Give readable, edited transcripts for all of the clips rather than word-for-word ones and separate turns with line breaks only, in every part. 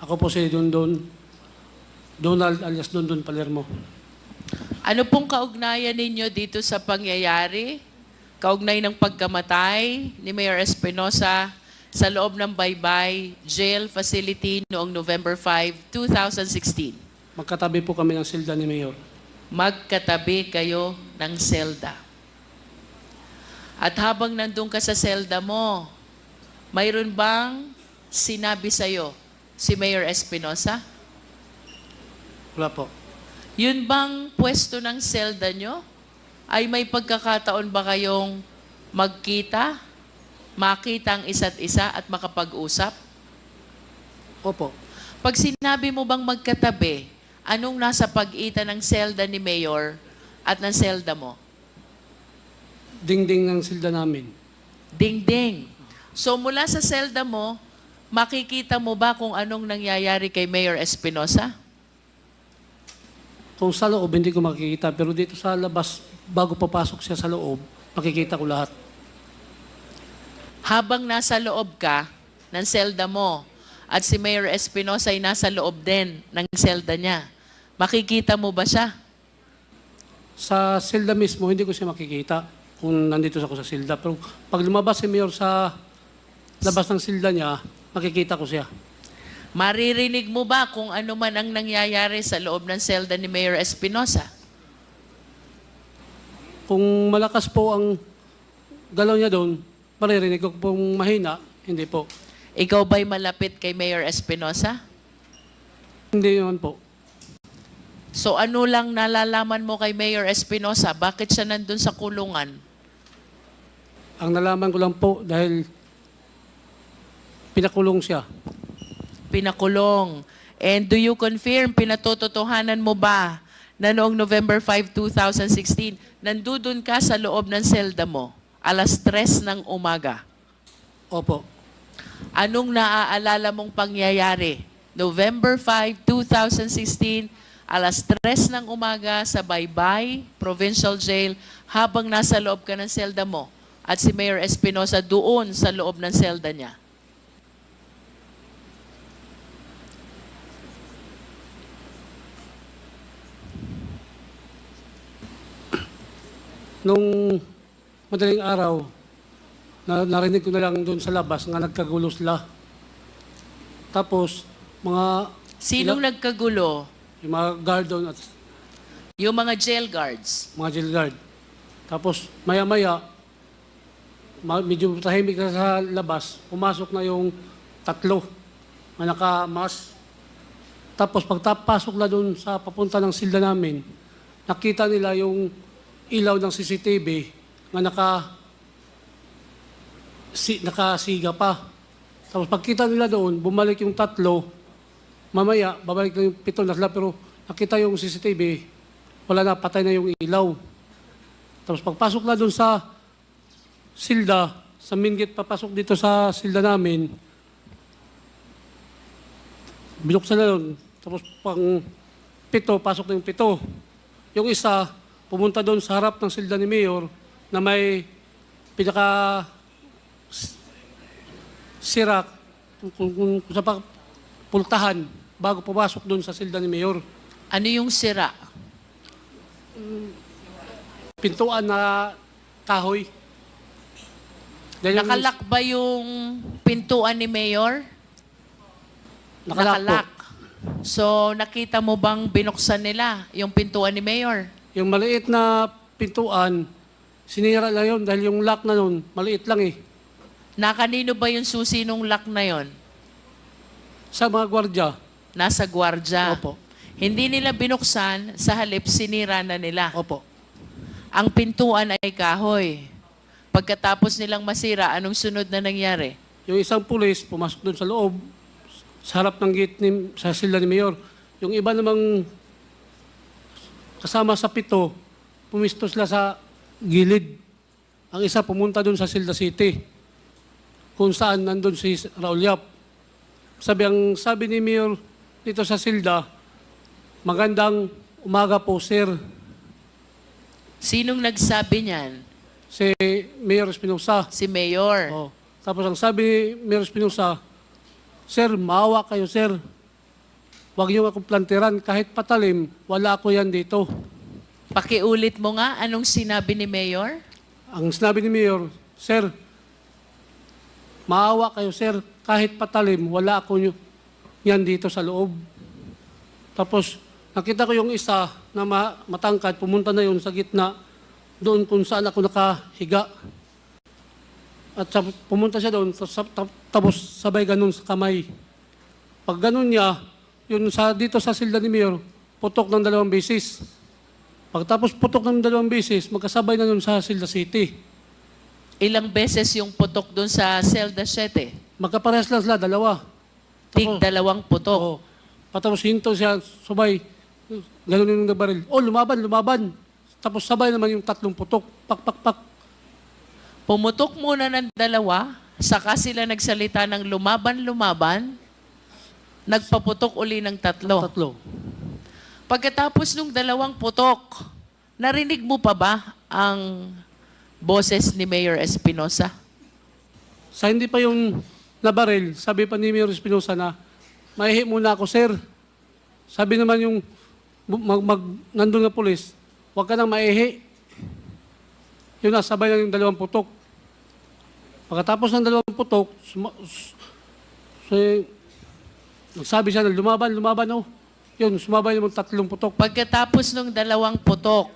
Ako po si Donald alias Dondon Palermo.
Ano pong kaugnayan ninyo dito sa pangyayari? Kaugnay ng pagkamatay ni Mayor Espinosa sa loob ng Baybay Jail Facility noong November 5, 2016.
Magkatabi po kami ng silda ni Mayor.
Magkatabi kayo ng selda. At habang nandun ka sa selda mo, mayroon bang sinabi sa'yo si Mayor Espinosa?
Wala po.
Yun bang pwesto ng selda nyo? Ay may pagkakataon ba kayong magkita, makita ang isa't isa at makapag-usap?
Opo.
Pag sinabi mo bang magkatabi, anong nasa pagitan ng selda ni Mayor at ng selda mo?
Dingding ng silda namin.
Ding-ding. So mula sa selda mo, makikita mo ba kung anong nangyayari kay Mayor Espinosa?
Kung sa loob, hindi ko makikita. Pero dito sa labas, bago papasok siya sa loob, makikita ko lahat.
Habang nasa loob ka ng selda mo at si Mayor Espinosa ay nasa loob din ng selda niya, makikita mo ba siya?
Sa silda mismo, hindi ko siya makikita kung nandito ako sa silda. Pero pag lumabas si Mayor sa labas ng silda niya, makikita ko siya.
Maririnig mo ba kung ano man ang nangyayari sa loob ng selda ni Mayor Espinosa?
Kung malakas po ang galaw niya doon, maririnig ko pong mahina, hindi po.
Ikaw ba'y malapit kay Mayor Espinosa?
Hindi naman po.
So ano lang nalalaman mo kay Mayor Espinosa? Bakit siya nandun sa kulungan?
Ang nalaman ko lang po dahil pinakulong siya.
Pinakulong. And do you confirm, pinatototohanan mo ba na noong November 5, 2016, nandudun ka sa loob ng selda mo, alas 3 ng umaga?
Opo.
Anong naaalala mong pangyayari? November 5, 2016, alas 3 ng umaga sa Baybay Provincial Jail habang nasa loob ka ng selda mo at si Mayor Espinosa doon sa loob ng selda niya.
Nung madaling araw, narinig ko na lang doon sa labas nga nagkagulo sila. Tapos,
Sinong nagkagulo?
yung mga guard doon at
Yung mga jail guards.
mga jail guard. Tapos, maya-maya, medyo tahimik na sa labas, pumasok na yung tatlo na naka-mask. Tapos, pagpasok na doon sa papunta ng silda namin, nakita nila yung ilaw ng CCTV na nakasiga pa. Tapos pagkita nila doon, bumalik yung tatlo. Mamaya, babalik na yung 7 na sila, pero nakita yung CCTV, wala na, patay na yung ilaw. Tapos pagpasok na doon sa silda, sa main gate papasok dito sa silda namin, binuksan na doon. Tapos pang 7, pasok na yung 7. Yung isa, pumunta doon sa harap ng silda ni Mayor na may pinaka sirak kung sa pultahan bago pumasok doon sa silda ni Mayor.
Ano yung sira?
Pintuan na kahoy. Dahil yung-
Nakalak ba yung pintuan ni Mayor?
Nakalak po.
So, nakita mo bang binuksan nila yung pintuan ni Mayor?
Yung maliit na pintuan, sinira lang yun dahil yung lock na nun, maliit lang eh.
Nakanino ba yung susi nung lock na yon?
Sa mga gwardya.
Nasa gwardya.
Opo.
Hindi nila binuksan, sa halip sinira na nila.
Opo.
Ang pintuan ay kahoy. Pagkatapos nilang masira, anong sunod na nangyari?
Yung isang pulis, pumasok doon sa loob, sa harap ng gate sa silda ni Mayor. Yung iba namang kasama sa 7, pumisto sila sa gilid. Ang isa pumunta doon sa Silda City, kung saan nandun si Raul Yap. Sabi ni Mayor dito sa Silda, magandang umaga po, sir.
Sinong nagsabi niyan?
Si Mayor Espinosa.
Si Mayor.
Oh. Tapos ang sabi ni Mayor Espinosa, sir, maawa kayo, sir. Huwag niyo akong plantiran. Kahit patalim, wala ako yan dito.
Pakiulit mo nga, anong sinabi ni Mayor?
Ang sinabi ni Mayor, Sir, maawa kayo, Sir. Kahit patalim, wala ako yan dito sa loob. Tapos, nakita ko yung isa na matangkad, pumunta na yun sa gitna, doon kung saan ako nakahiga. At pumunta siya doon, tapos sabay ganun sa kamay. Pag ganun niya, yun dito sa silda ni Mayor, putok ng 2 beses. Pagtapos putok ng 2 beses, magkasabay na yun sa Silda City.
Ilang beses yung putok doon sa Celda 7?
Magkaparehas lang sila, 2.
Tig 2 putok.
Oo. Patapos hinto siya, sabay, ganun yung nabaril. Oh, lumaban. Tapos sabay naman yung 3 putok. Pak.
Pumutok muna ng 2, saka sila nagsalita ng lumaban, nagpaputok uli ng 3.
3.
Pagkatapos nung 2 putok, narinig mo pa ba ang boses ni Mayor Espinosa?
Sa hindi pa yung nabaril, sabi pa ni Mayor Espinosa na, maihi muna ako, Sir. Sabi naman yung nandun na pulis, huwag ka nang maihi. Yun na, sabay lang yung 2 putok. Pagkatapos ng 2 putok, nagsabi siya na lumaban, oh. Yun, sumabay naman 3 putok.
Pagkatapos nung 2 putok,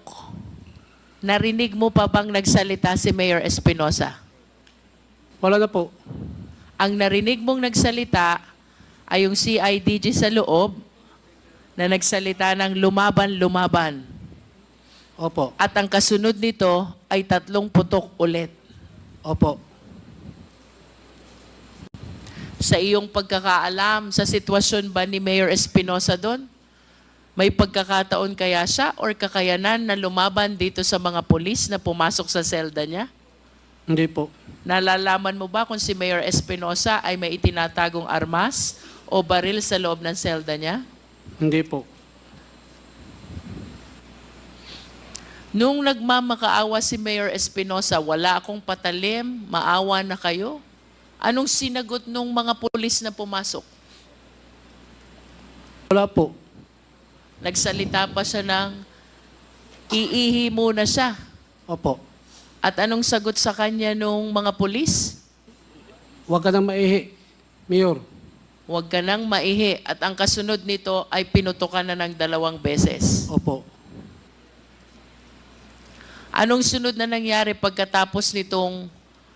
narinig mo pa bang nagsalita si Mayor Espinosa?
Wala na po.
Ang narinig mong nagsalita ay yung CIDG sa loob na nagsalita ng lumaban.
Opo.
At ang kasunod nito ay 3 putok ulit.
Opo.
Sa iyong pagkakaalam, sa sitwasyon ba ni Mayor Espinosa doon? May pagkakataon kaya siya or kakayanan na lumaban dito sa mga pulis na pumasok sa selda niya?
Hindi po.
Nalalaman mo ba kung si Mayor Espinosa ay may itinatagong armas o baril sa loob ng selda niya?
Hindi po.
Nung nagmamakaawa si Mayor Espinosa, wala akong patalim, maawa na kayo? Anong sinagot nung mga pulis na pumasok?
Wala po.
Nagsalita pa siya ng iihi muna siya.
Opo.
At anong sagot sa kanya nung mga pulis?
Huwag ka nang maihi, Mayor.
Huwag ka nang maihi. At ang kasunod nito ay pinutukan na ng 2 beses.
Opo.
Anong sunod na nangyari pagkatapos nitong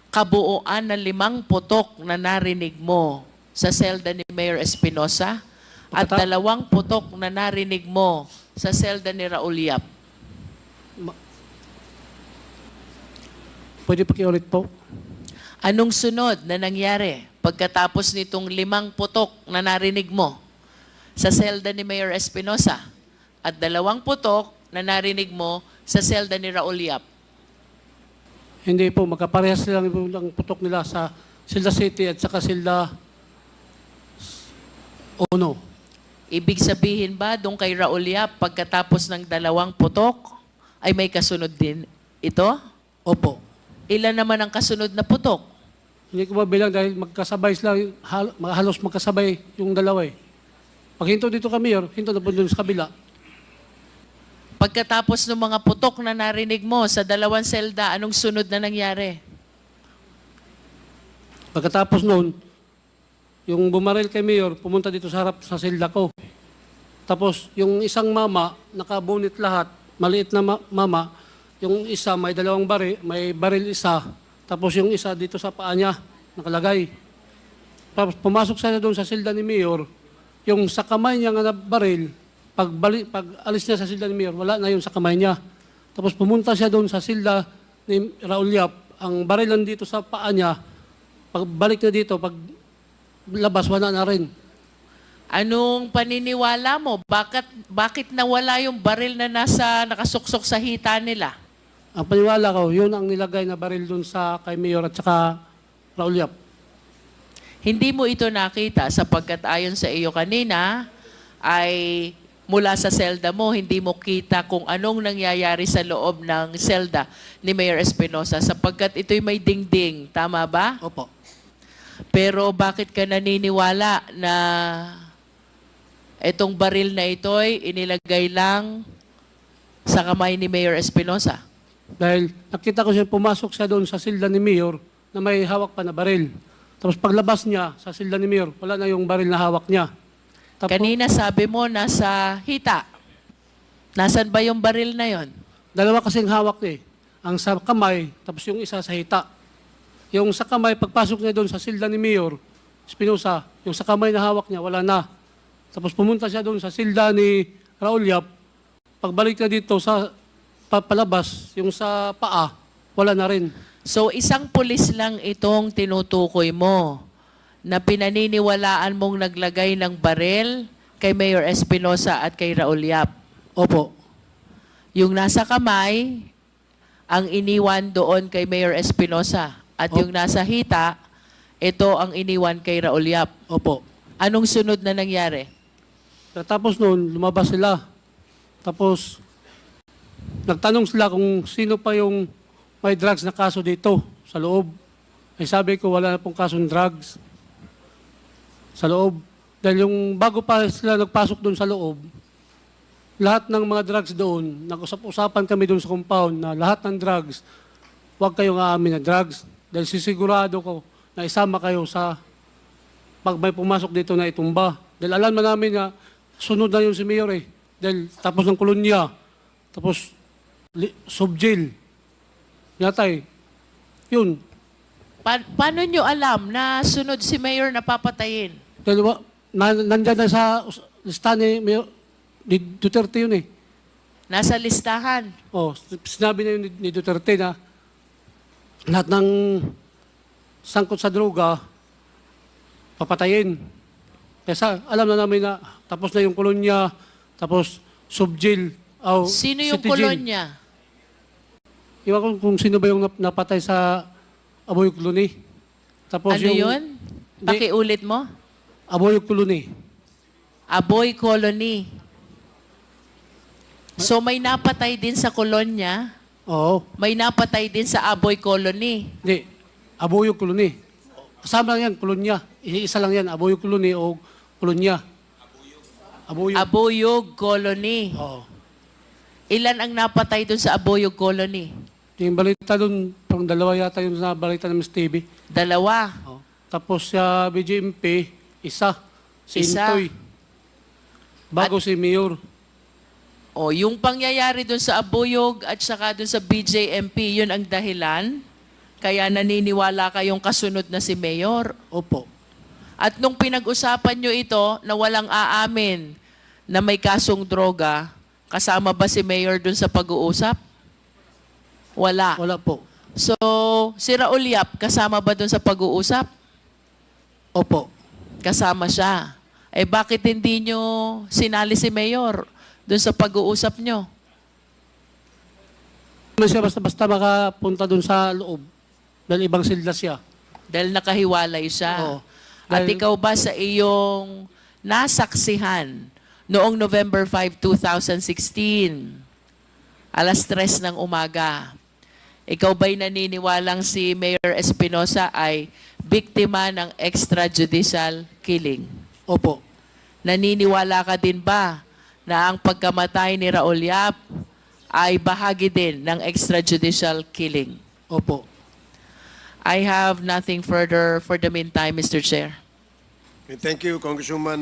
kabuuan ng 5 putok na narinig mo sa selda ni Mayor Espinosa at 2 putok na narinig mo sa selda ni Raul Yap?
Pwede pakiulit po?
Anong sunod na nangyari pagkatapos nitong 5 putok na narinig mo sa selda ni Mayor Espinosa at 2 putok na narinig mo sa selda ni Raul Yap?
Hindi po. Magkaparehas lang ang putok nila sa Silda City at saka Silda Ono.
Ibig sabihin ba doon kay Raul Yap pagkatapos ng 2 putok ay may kasunod din ito?
Opo.
Ilan naman ang kasunod na putok?
Hindi ko mabilang dahil magkasabay sila, halos magkasabay yung 2 eh. Pag hinto dito kami, hinto na po dun sa kabila.
Pagkatapos ng mga putok na narinig mo sa 2 selda, anong sunod na nangyari?
Pagkatapos noon, yung bumaril kay Mayor, pumunta dito sa harap sa silda ko. Tapos yung isang mama, nakabunit lahat, maliit na mama, yung isa may 2 baril, may baril isa, tapos yung isa dito sa paa niya, nakalagay. Tapos pumasok siya doon sa silda ni Mayor, yung sa kamay niya nga na baril, pag alis niya sa silda ni Mayor, wala na yun sa kamay niya. Tapos pumunta siya doon sa silda ni Raul Yap, ang baril nandito sa paa niya, pagbalik na dito, pag labas, wala na rin.
Anong paniniwala mo? Bakit nawala yung baril na nakasuksok sa hita nila?
Ang paniwala ko, yun ang nilagay na baril doon sa kay Mayor at saka Raul Yap.
Hindi mo ito nakita sapagkat ayon sa iyo kanina ay mula sa selda mo, hindi mo kita kung anong nangyayari sa loob ng selda ni Mayor Espinosa sapagkat ito'y may dingding. Tama ba?
Opo.
Pero bakit ka naniniwala na Itong baril na ito'y inilagay lang sa kamay ni Mayor Espinosa.
Dahil nakita ko siya pumasok siya doon sa silda ni Mayor na may hawak pa na baril. Tapos paglabas niya sa silda ni Mayor, wala na yung baril na hawak niya. Tapos,
Kanina sabi mo nasa hita. Nasaan ba yung baril na yon?
dalawa kasing hawak niya eh. Ang sa kamay, tapos yung isa sa hita. Yung sa kamay, pagpasok niya doon sa silda ni Mayor Espinosa, yung sa kamay na hawak niya, wala na. Tapos pumunta siya doon sa silda ni Raul Yap. Pagbalik na dito sa palabas, yung sa paa, wala na rin.
So isang pulis lang itong tinutukoy mo na pinaniniwalaan mong naglagay ng baril kay Mayor Espinosa at kay Raul Yap.
Opo.
Yung nasa kamay, ang iniwan doon kay Mayor Espinosa. At yung nasa hita, ito ang iniwan kay Raul Yap.
Opo.
Anong sunod na nangyari?
Tapos noon, lumabas sila. Tapos, nagtanong sila kung sino pa yung may drugs na kaso dito sa loob. Ay sabi ko, wala na pong kasong drugs sa loob. Dahil yung bago pa sila nagpasok doon sa loob, lahat ng mga drugs doon, nag-usap-usapan kami doon sa compound na lahat ng drugs, huwag kayong aamin na drugs. Dahil sisigurado ko na isama kayo sa pag may pumasok dito na itumba. Dahil alam na namin na sunod na yun si Mayor eh. Dahil tapos ng kolonya, tapos sub-jail. Yatay. Yun.
Paano nyo alam na sunod si Mayor na papatayin?
Dahil nandyan na sa listahan ni Mayor ni Duterte yun eh.
Nasa listahan.
Oh, sinabi na yun ni Duterte na lahat ng sangkot sa droga, papatayin. Kaya alam na namin na tapos na yung kolonya, tapos sub-jail.
Sino yung
city jail.
kolonya?
Iwan ko kung sino ba yung napatay sa Aboy Colony. Tapos
Ano yun? Pakiulit mo?
Aboy Colony.
Aboy Colony. So may napatay din sa kolonya,
Oo.
may napatay din sa Aboy Colony.
Hindi. Aboy Colony. Kasama lang yan, kolonya. Isa lang yan, Aboy Colony o kolonya. Aboyog.
Aboyog Colony.
Oo.
Ilan ang napatay dun sa Aboyog Colony?
Yung balita doon, pang dalawa yata yung sa balita ng Ms. TV.
Dalawa.
Oo. Tapos sa BJMP, isa. Si
Isa.
Intoy. Bago si Mayor.
O, yung pangyayari dun sa Aboyog at saka dun sa BJMP, yun ang dahilan. Kaya naniniwala kayong kasunod na si Mayor.
Opo.
At nung pinag-usapan nyo ito na walang aamin na may kasong droga, kasama ba si Mayor dun sa pag-uusap? Wala.
Wala po.
So, si Raul Yap, kasama ba dun sa pag-uusap?
Opo.
Kasama siya. Eh bakit hindi nyo sinali si Mayor dun sa pag-uusap nyo?
Hindi siya basta-basta makapunta doon sa loob. Dahil ibang silda siya.
Dahil nakahiwalay siya.
Oo.
At
Dahil-
ikaw ba sa iyong nasaksihan noong November 5, 2016, alas 3 ng umaga, ikaw ba'y naniniwalang si Mayor Espinosa ay biktima ng extrajudicial killing?
Opo.
Naniniwala ka din ba na ang pagkamatay ni Raul Yap ay bahagi din ng extrajudicial killing?
Opo.
I have nothing further for the meantime, Mr. Chair.
Thank you, Congresswoman.